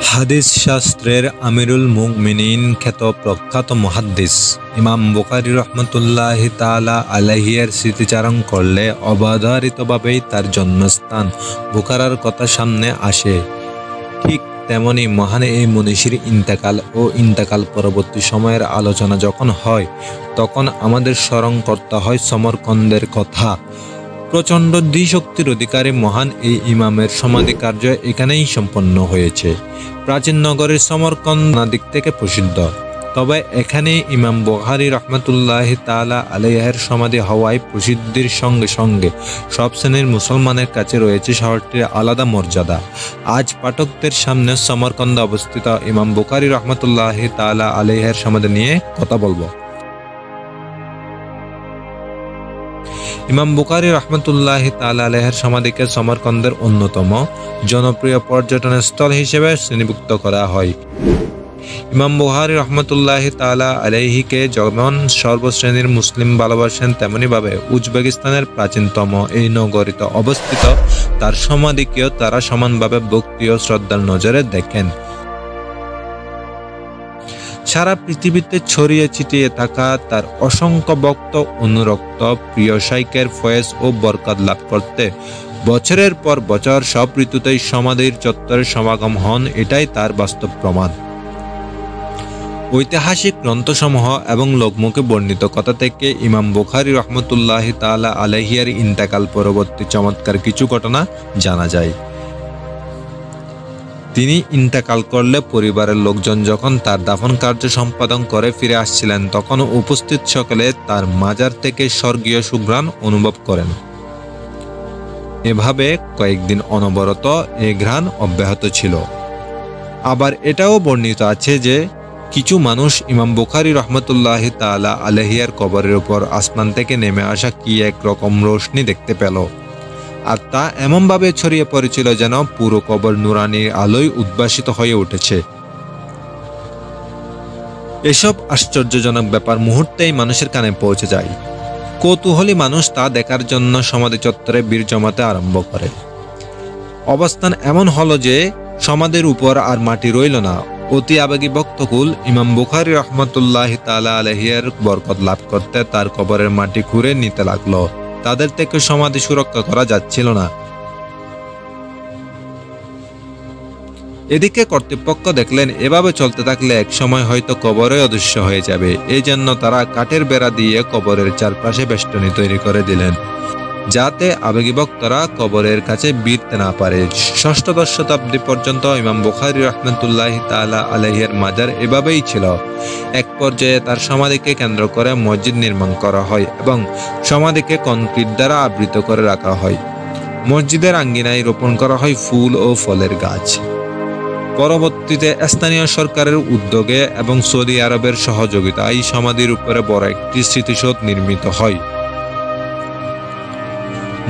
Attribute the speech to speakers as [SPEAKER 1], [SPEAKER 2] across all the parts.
[SPEAKER 1] হাদিস শাস্ত্রের আমিরুল মুমিনিন খ্যাত প্রখ্যাত মুহাদ্দিস ইমাম বুখারী রহমতুল্লাহি তাআলা আলাইহির স্মৃতিচারণ করলে অবাধারিতভাবেই তার জন্মস্থান বুখারার কথা সামনে আসে। ঠিক তেমনি মহান এই মনীষীর ইন্তেকাল ও ইন্তেকাল পরবর্তী সময়ের আলোচনা যখন হয় তখন আমাদের স্মরণ করতে হয় সমরকন্দের কথা। প্রচণ্ড ধীশক্তির অধিকারী মহান এই ইমামের সমাধি কার্য এখানেই সম্পন্ন হয়েছে। প্রাচীন নগরের সমরকন্দ দিক থেকে প্রসিদ্ধ, তবে এখানে ইমাম বুখারী রহমতুল্লাহি তাআলা আলাইহির সমাধি হওয়ায় প্রসিদ্ধির সঙ্গে সঙ্গে সব শ্রেণীর মুসলমানের কাছে রয়েছে শহরটির আলাদা মর্যাদা। আজ পাঠকদের সামনে সমরকন্দে অবস্থিত ইমাম বুখারী রহমতুল্লাহি তাআলা আলাইহির সমাধি নিয়ে কথা বলবো। ইমাম বুখারী রহমতুল্লাহি তাআলা আলাইহির সমাধিকে সমরকন্দের অন্যতম জনপ্রিয় পর্যটন স্থল হিসেবে শ্রেণীভুক্ত করা হয়। ইমাম বুখারী রহমতুল্লাহি তাআলা আলাইহিকে যেমন সর্বশ্রেণীর মুসলিম ভালোবাসেন, তেমনিভাবে উজবেকিস্তানের প্রাচীনতম এই নগরীতে অবস্থিত তার সমাধিকেও তারা সমানভাবে ভক্তি ও শ্রদ্ধার নজরে দেখেন। সারা পৃথিবীতে ছড়িয়ে ছিটিয়ে থাকা তার অসংখ্য ভক্ত অনুরক্ত প্রিয় শাইখের ফয়েজ ও বরকত লাভ করতে বছরের পর বছর সব ঋতুতেই সমাধির চত্বরে সমাগম হন, এটাই তার বাস্তব প্রমাণ। ঐতিহাসিক গ্রন্থসমূহ এবং লোকমুখে বর্ণিত কথা থেকে ইমাম বুখারী রহমতুল্লাহি তাআলা আলাইহির ইন্তেকাল পরবর্তী চমৎকার কিছু ঘটনা জানা যায়। তিনি ইন্তেকাল করলে পরিবারের লোকজন যখন তার দাফন কার্য সম্পাদন করে ফিরে আসছিলেন তখন উপস্থিত সকলে তার মাজার থেকে স্বর্গীয় সুঘ্রাণ অনুভব করেন। এভাবে কয়েকদিন অনবরত এই ঘ্রাণ অব্যাহত ছিল। আবার এটাও বর্ণিত আছে যে কিছু মানুষ ইমাম বুখারী রহমতুল্লাহি তাআলা আলাইহির কবরের উপর আসমান থেকে নেমে আসা কি এক রকম রোশনি দেখতে পেল, আর তা এমনভাবে ছড়িয়ে পড়েছিল যেন পুরো কবর নুরানির আলোয় উদ্ভাসিত হয়ে উঠেছে। এসব আশ্চর্যজনক ব্যাপার মুহূর্তেই মানুষের কানে পৌঁছে যায়। কৌতূহলী মানুষ তা দেখার জন্য সমাধি চত্বরে ভিড় জমাতে আরম্ভ করে। অবস্থান এমন হলো যে সমাধির উপর আর মাটি রইল না। অতি আবেগী ভক্তকুল ইমাম বুখারী রহমতুল্লাহি তাআলা আলাইহির বরকত লাভ করতে তার কবরের মাটি খুঁড়ে নিতে লাগলো। তাদের থেকে সমাধি সুরক্ষা করা যাচ্ছিল না। এদিকে কর্তৃপক্ষ দেখলেন এভাবে চলতে থাকলে এক সময় হয়তো কবরে অদৃশ্য হয়ে যাবে। এই জন্য তারা কাঠের বেড়া দিয়ে কবরের চারপাশে বেষ্টনী তৈরি করে দিলেন, যাতে আবেগী ভক্তরা কবরের কাছে ভিড়তে না পারে। ষষ্ঠদশ শতাব্দী পর্যন্ত ইমাম বুখারী রহমতুল্লাহি তাআলা আলাইহির মাজার এভাবেই ছিল। এক পর্যায়ে তার সমাধিকে কেন্দ্র করে মসজিদ নির্মাণ করা হয় এবং সমাধিকে কনক্রিট দ্বারা আবৃত করে রাখা হয়। মসজিদের আঙ্গিনায় রোপণ করা হয় ফুল ও ফলের গাছ। পরবর্তীতে স্থানীয় সরকারের উদ্যোগে এবং সৌদি আরবের সহযোগিতায় সমাধির উপরে বড় একটি স্মৃতিসৌধ নির্মিত হয়।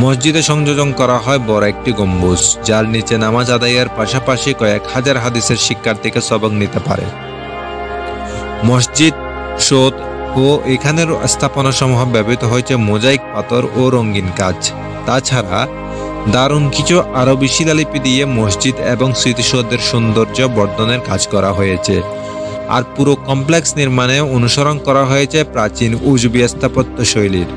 [SPEAKER 1] মসজিদে সংযোজন করা হয় বড় একটি গম্বুজ, যার নিচে নামাজ আদায়ের পাশাপাশি কয়েক হাজার হাদিসের শিক্ষার্থীকে সবক নিতে পারে। মসজিদ সৌধ ও এখানের স্থাপনাসমূহ ব্যবহৃত হয়েছে মোজাইক পাথর ও রঙিন কাজ। তাছাড়া দারুণ কিছু আরবি শিলালিপি দিয়ে মসজিদ এবং স্মৃতিসৌধের সৌন্দর্য বর্ধনের কাজ করা হয়েছে। আর পুরো কমপ্লেক্স নির্মাণে অনুসরণ করা হয়েছে প্রাচীন উজবে স্থাপত্য শৈলীর।